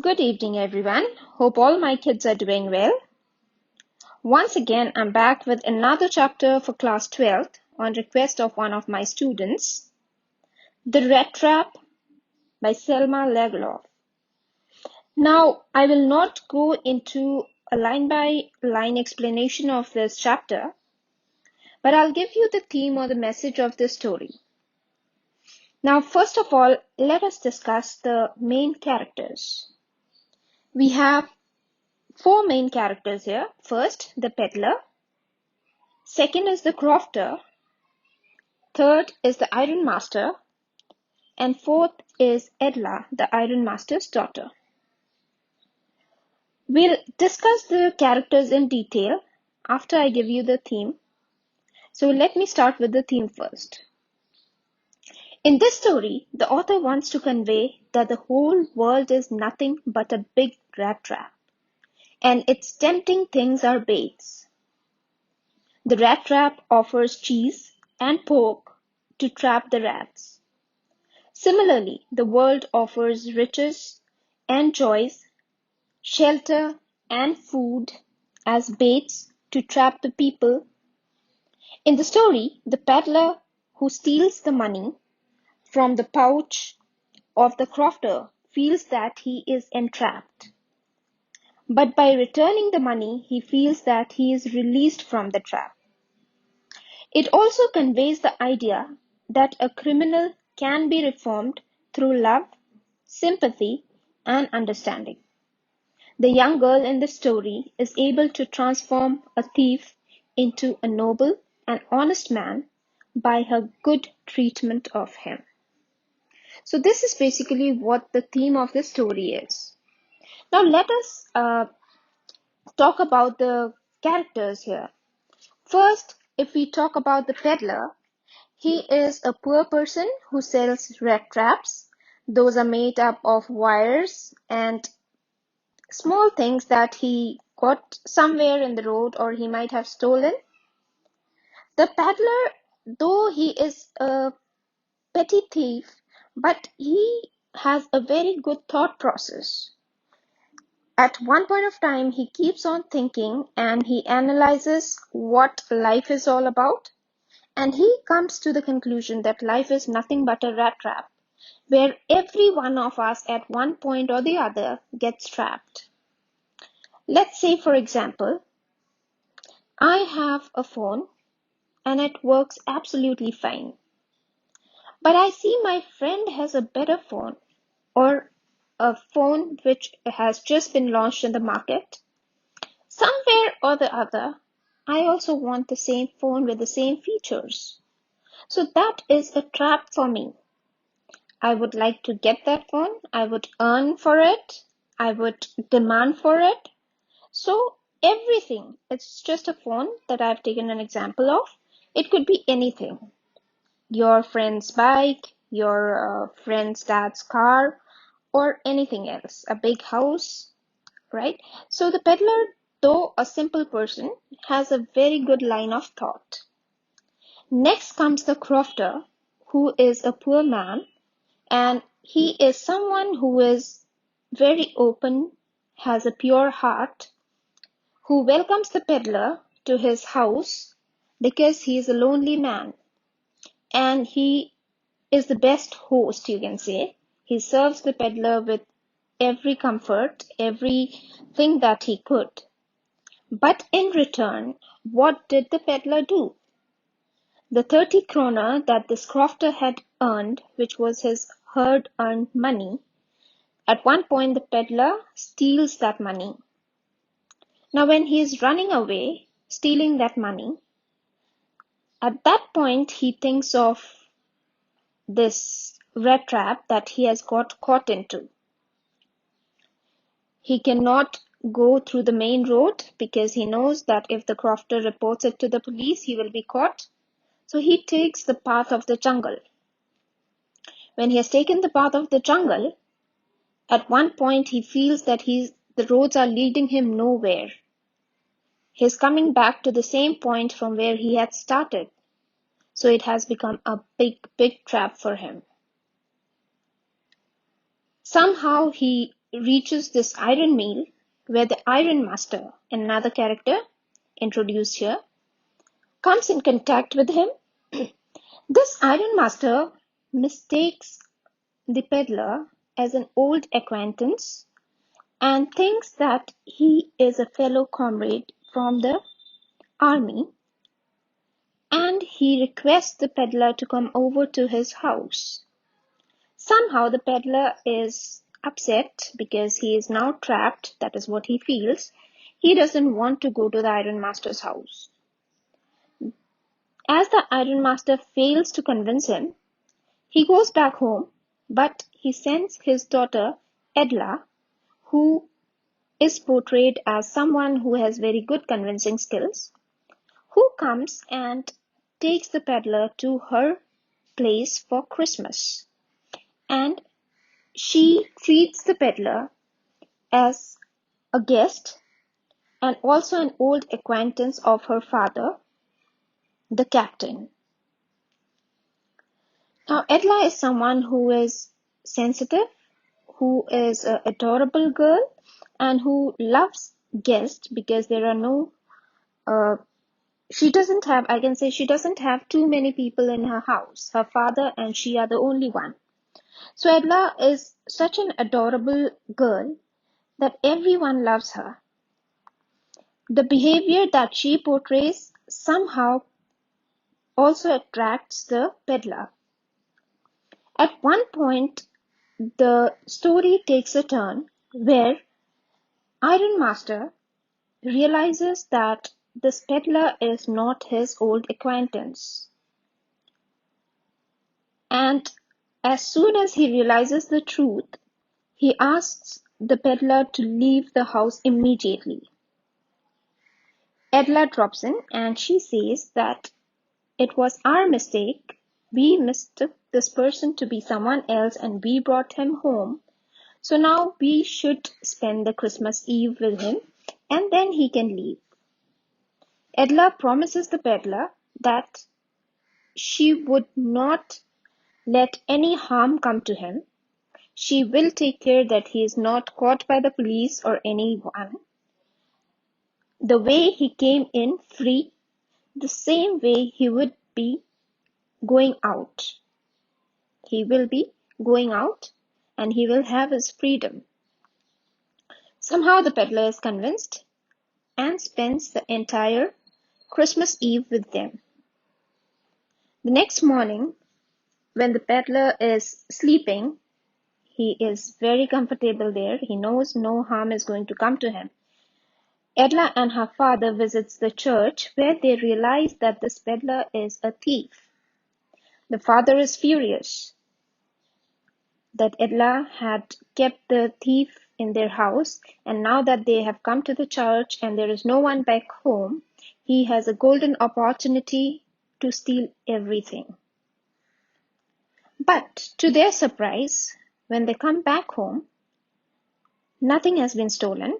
Good evening, everyone. Hope all my kids are doing well. Once again, I'm back with another chapter for class 12th on request of one of my students, The Rat Trap by Selma Legloff. Now, I will not go into a line-by-line explanation of this chapter, but I'll give you the theme or the message of this story. Now, first of all, let us discuss the main characters. We have four main characters here. First, the peddler. Second is the crofter. Third is the iron master. And fourth is Edla, the iron master's daughter. We'll discuss the characters in detail after I give you the theme. So let me start with the theme first. In this story, the author wants to convey that the whole world is nothing but a big rat trap, and its tempting things are baits. The rat trap offers cheese and pork to trap the rats. Similarly, the world offers riches and joys, shelter and food as baits to trap the people. In the story, the peddler who steals the money from the pouch of the crofter feels that he is entrapped. But by returning the money, he feels that he is released from the trap. It also conveys the idea that a criminal can be reformed through love, sympathy, and understanding. The young girl in the story is able to transform a thief into a noble and honest man by her good treatment of him. So this is basically what the theme of the story is. Now let us talk about the characters here. First, if we talk about the peddler, he is a poor person who sells rat traps. Those are made up of wires and small things that he got somewhere in the road or he might have stolen. The peddler, though he is a petty thief, but he has a very good thought process. At one point of time, he keeps on thinking and he analyzes what life is all about, and he comes to the conclusion that life is nothing but a rat trap, where every one of us at one point or the other gets trapped. Let's say, for example, I have a phone and it works absolutely fine. But I see my friend has a better phone or a phone which has just been launched in the market. Somewhere or the other, I also want the same phone with the same features. So that is a trap for me. I would like to get that phone. I would earn for it. I would demand for it. So everything, it's just a phone that I've taken an example of. It could be anything. Your friend's bike, your friend's dad's car, or anything else. A big house, right? So the peddler, though a simple person, has a very good line of thought. Next comes the crofter, who is a poor man, and he is someone who is very open, has a pure heart, who welcomes the peddler to his house because he is a lonely man, and he is the best host, you can say. He serves the peddler with every comfort, everything that he could. But in return, what did the peddler do? The 30 kroner that this crofter had earned, which was his hard-earned money, at one point the peddler steals that money. Now when he is running away, stealing that money, at that point he thinks of this rat trap that he has got caught into. He cannot go through the main road because he knows that if the crofter reports it to the police, he will be caught. So he takes the path of the jungle. When he has taken the path of the jungle, at one point he feels that the roads are leading him nowhere. He is coming back to the same point from where he had started. So it has become a big, big trap for him. Somehow he reaches this iron mill where the Iron Master, another character introduced here, comes in contact with him. This Iron Master mistakes the peddler as an old acquaintance and thinks that he is a fellow comrade from the army, and he requests the peddler to come over to his house. Somehow the peddler is upset because he is now trapped. That is what he feels. He doesn't want to go to the Iron Master's house. As the Iron Master fails to convince him, he goes back home, but he sends his daughter Edla, who is portrayed as someone who has very good convincing skills, who comes and takes the peddler to her place for Christmas. And she treats the peddler as a guest and also an old acquaintance of her father, the captain. Now, Edla is someone who is sensitive, who is an adorable girl, and who loves guests because there are no, she doesn't have too many people in her house. Her father and she are the only one. So Edla is such an adorable girl that everyone loves her. The behavior that she portrays somehow also attracts the peddler. At one point, the story takes a turn where Iron Master realizes that this peddler is not his old acquaintance. And as soon as he realizes the truth, he asks the peddler to leave the house immediately. Edla drops in and she says that it was our mistake. We mistook this person to be someone else and we brought him home. So now we should spend the Christmas Eve with him and then he can leave. Edla promises the peddler that she would not let any harm come to him. She will take care that he is not caught by the police or anyone. The way he came in free, the same way he would be going out. He will be going out and he will have his freedom. Somehow the peddler is convinced and spends the entire Christmas Eve with them. The next morning, when the peddler is sleeping, he is very comfortable there. He knows no harm is going to come to him. Edla and her father visits the church where they realize that this peddler is a thief. The father is furious that Edla had kept the thief in their house, and now that they have come to the church and there is no one back home, he has a golden opportunity to steal everything. But to their surprise, when they come back home, nothing has been stolen.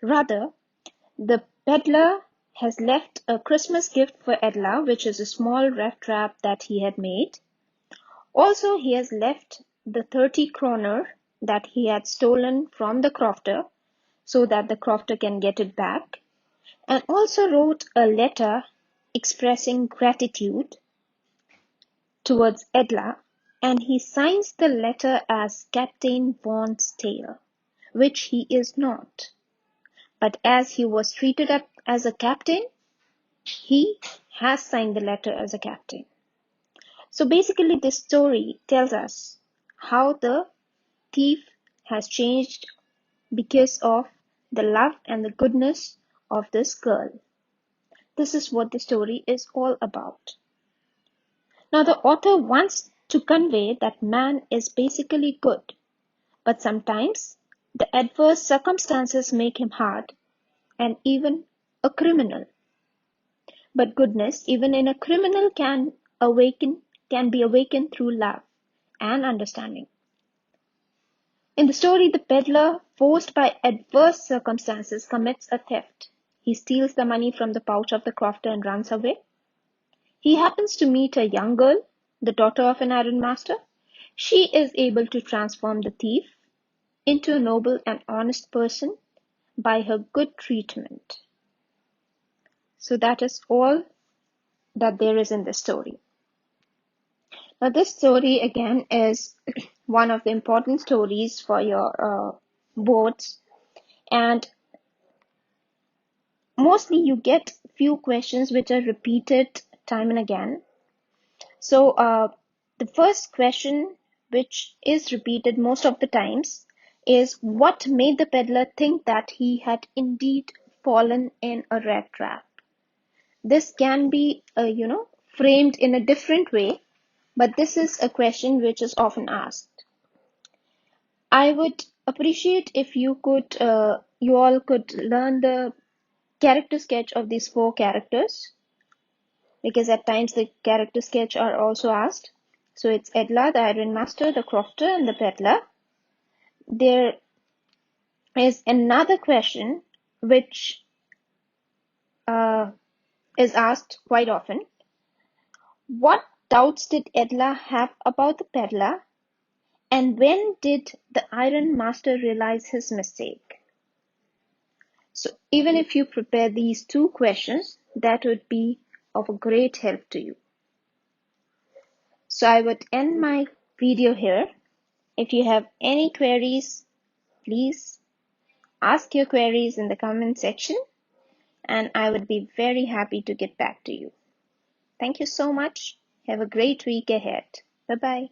Rather, the peddler has left a Christmas gift for Edla, which is a small rat-trap that he had made. Also, he has left the 30 kroner that he had stolen from the crofter so that the crofter can get it back, and also wrote a letter expressing gratitude towards Edla, and he signs the letter as Captain Vaughn's Tale, which he is not. But as he was treated as a captain, he has signed the letter as a captain. So basically this story tells us how the thief has changed because of the love and the goodness of this girl. This is what the story is all about. Now the author wants to convey that man is basically good, but sometimes the adverse circumstances make him hard and even a criminal. But goodness, even in a criminal, can be awakened through love and understanding. In the story, the peddler, forced by adverse circumstances, commits a theft. He steals the money from the pouch of the crofter and runs away. He happens to meet a young girl, the daughter of an iron master. She is able to transform the thief, into a noble and honest person by her good treatment. So that is all that there is in this story. Now, this story again is one of the important stories for your boards, and mostly you get few questions which are repeated time and again. So the first question, which is repeated most of the times, is what made the peddler think that he had indeed fallen in a rat trap? This can be, framed in a different way, but this is a question which is often asked. I would appreciate if you all could learn the character sketch of these four characters, because at times the character sketch are also asked. So it's Edla, the Iron Master, the Crofter, and the Peddler. There is another question which is asked quite often. What doubts did Edla have about the Peddler, and when did the Iron Master realize his mistake? So even if you prepare these two questions, that would be of a great help to you. So I would end my video here. If you have any queries, please ask your queries in the comment section, and I would be very happy to get back to you. Thank you so much. Have a great week ahead. Bye-bye.